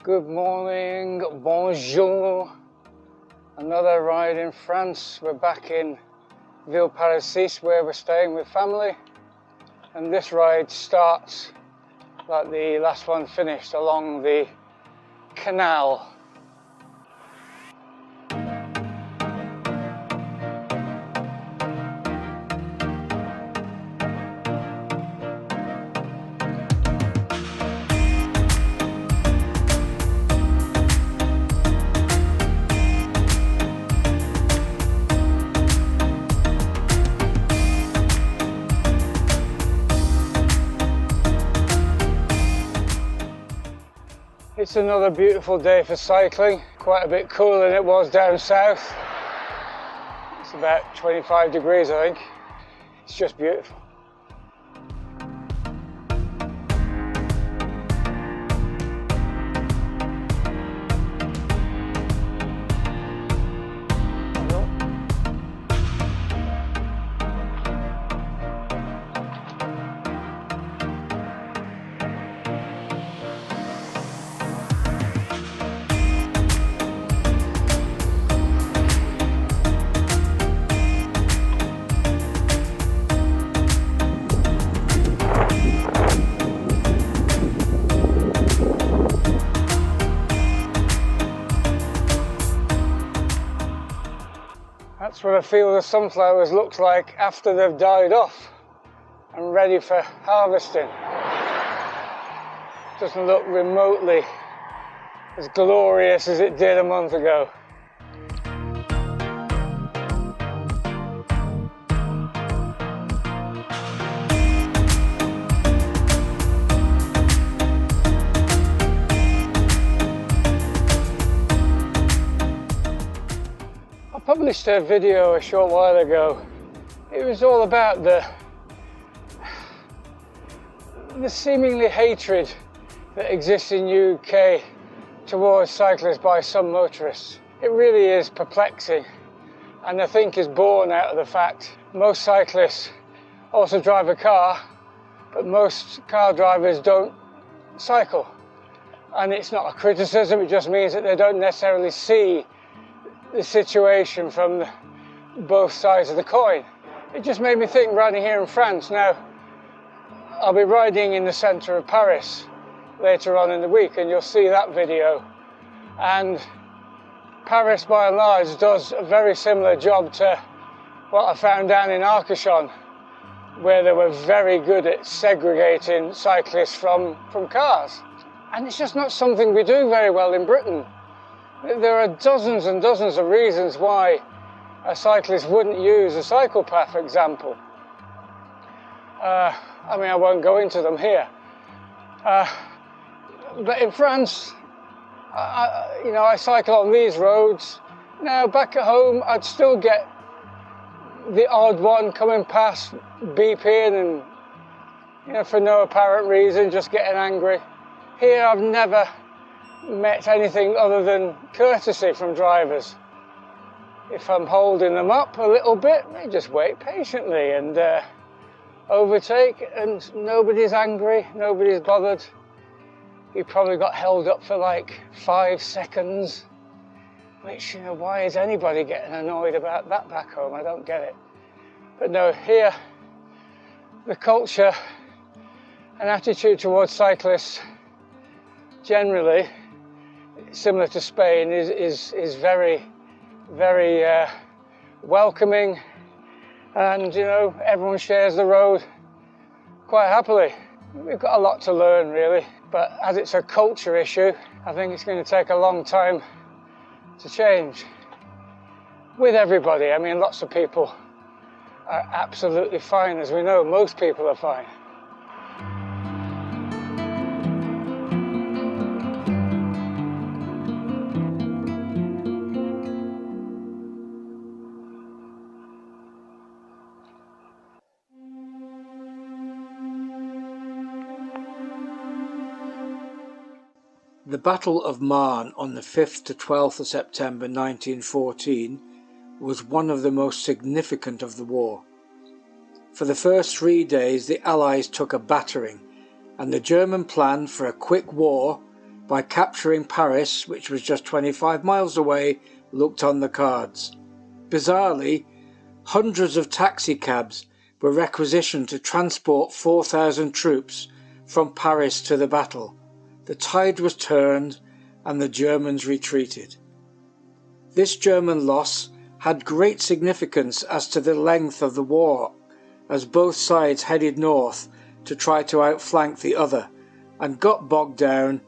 Good morning, bonjour. Another ride in France. We're back in Villeparisis where we're staying with family. And this ride starts like the last one finished along the canal. It's another beautiful day for cycling, quite a bit cooler than it was down south. It's about 25 degrees, I think. It's just beautiful. That's what a field of sunflowers looks like after they've died off and ready for harvesting. Doesn't look remotely as glorious as it did a month ago. I published a video a short while ago. It was all about the seemingly hatred that exists in UK towards cyclists by some motorists. It really is perplexing, and I think is born out of the fact most cyclists also drive a car, but most car drivers don't cycle. And it's not a criticism, it just means that they don't necessarily see the situation from both sides of the coin. It just made me think riding here in France. Now, I'll be riding in the centre of Paris later on in the week, and you'll see that video. And Paris, by and large, does a very similar job to what I found down in Arcachon, where they were very good at segregating cyclists from cars. And it's just not something we do very well in Britain. There are dozens and dozens of reasons why a cyclist wouldn't use a cycle path, for example. I mean, I won't go into them here. But in France, I cycle on these roads. Now, back at home, I'd still get the odd one coming past, beeping, and for no apparent reason, just getting angry. Here, I've never met anything other than courtesy from drivers. If I'm holding them up a little bit, they just wait patiently and overtake, and nobody's angry, nobody's bothered. You probably got held up for like 5 seconds, which, why is anybody getting annoyed about that back home? I don't get it. But no, here, the culture and attitude towards cyclists generally, similar to Spain, is very, very welcoming, and everyone shares the road quite happily. We've got a lot to learn, really, but as it's a culture issue, I think it's going to take a long time to change with everybody. I mean, lots of people are absolutely fine, as we know. Most people are fine. The Battle of Marne on the 5th to 12th of September 1914 was one of the most significant of the war. For the first 3 days the Allies took a battering, and the German plan for a quick war by capturing Paris, which was just 25 miles away, looked on the cards. Bizarrely, hundreds of taxi cabs were requisitioned to transport 4,000 troops from Paris to the battle. The tide was turned and the Germans retreated. This German loss had great significance as to the length of the war, as both sides headed north to try to outflank the other, and got bogged down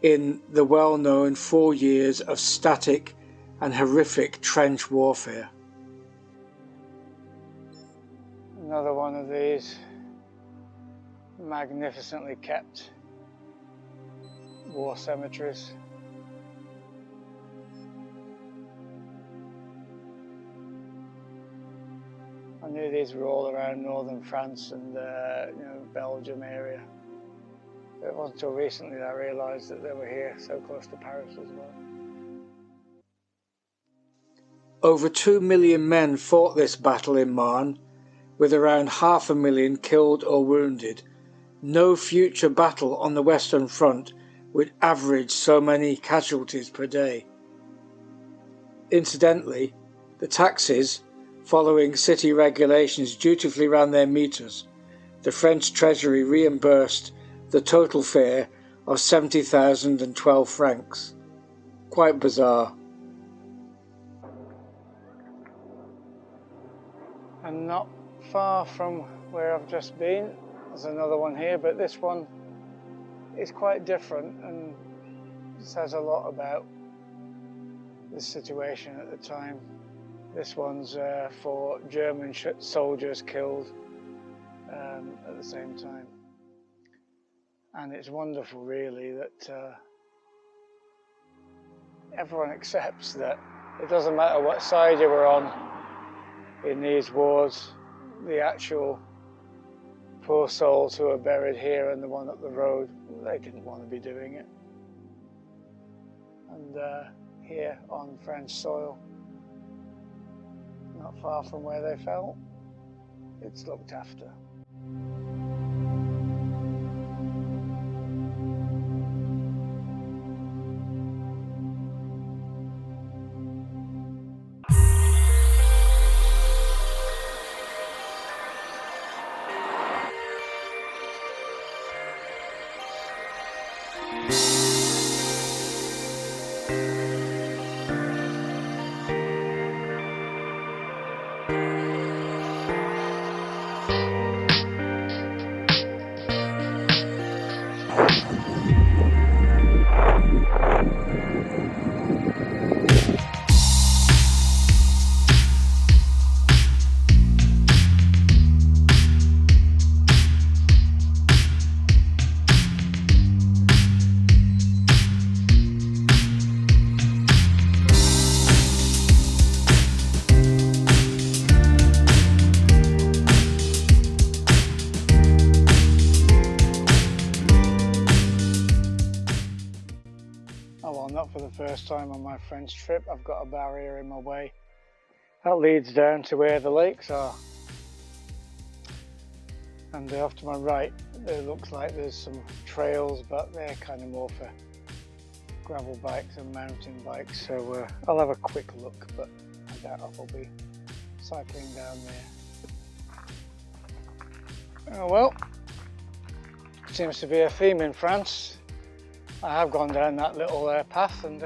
in the well-known 4 years of static and horrific trench warfare. Another one of these magnificently kept war cemeteries. I knew these were all around northern France and Belgium area. It wasn't until recently that I realised that they were here, so close to Paris as well. Over 2 million men fought this battle in Marne, with around 500,000 killed or wounded. No future battle on the Western Front would average so many casualties per day. Incidentally, the taxis, following city regulations, dutifully ran their meters. The French treasury reimbursed the total fare of 70,012 francs. Quite bizarre. And not far from where I've just been, there's another one here, but this one is quite different and says a lot about the situation at the time. This one's for German soldiers killed at the same time. And it's wonderful, really, that everyone accepts that it doesn't matter what side you were on in these wars. The actual poor souls who are buried here and the one up the road, they didn't want to be doing it. And here on French soil, not far from where they fell, it's looked after. Not for the first time on my French trip. I've got a barrier in my way that leads down to where the lakes are, and off to my right it looks like there's some trails, but they're kind of more for gravel bikes and mountain bikes, so I'll have a quick look, but I doubt I'll be cycling down there. Oh well, seems to be a theme in France. I have gone down that little path, and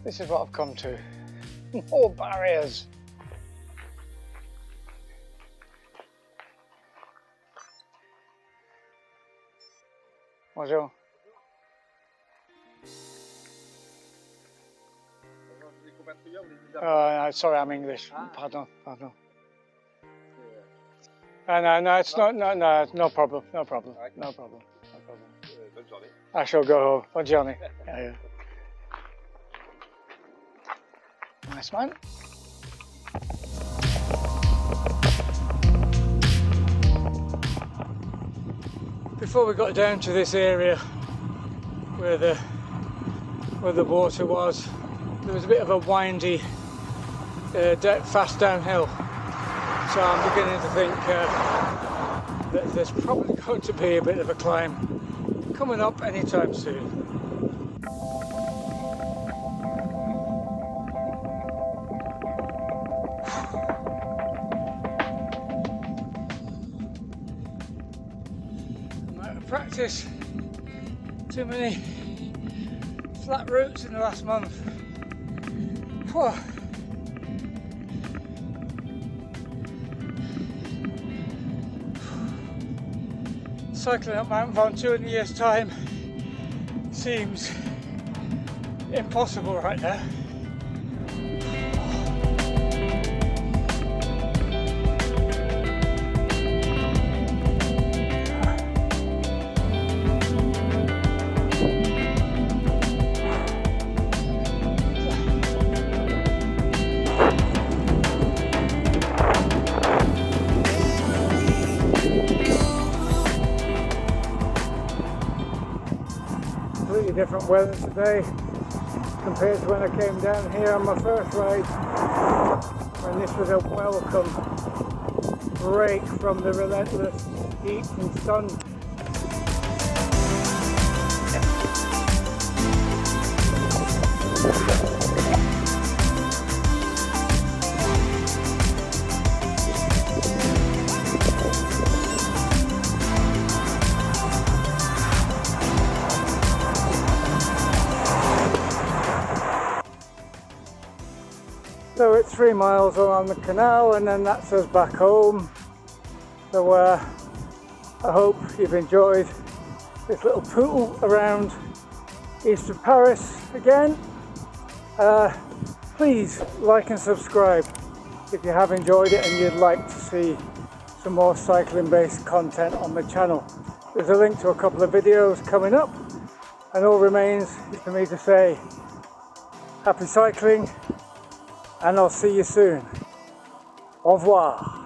this is what I've come to. More barriers. Bonjour. Sorry, I'm English. Pardon. No, it's not. No problem. I shall go home. Buongiorno. Yeah. Nice man. Before we got down to this area where the water was, there was a bit of a windy, fast downhill. So I'm beginning to think that there's probably going to be a bit of a climb coming up anytime soon. practice too many flat routes in the last month. Whew. Cycling up Mount Ventoux in a year's time seems impossible right now. Completely different weather today compared to when I came down here on my first ride, when this was a welcome break from the relentless heat and sun. So it's 3 miles along the canal and then that's us back home. So I hope you've enjoyed this little poodle around east of Paris again. Please like and subscribe if you have enjoyed it and you'd like to see some more cycling based content on the channel. There's a link to a couple of videos coming up, and all remains is for me to say happy cycling, and I'll see you soon. Au revoir.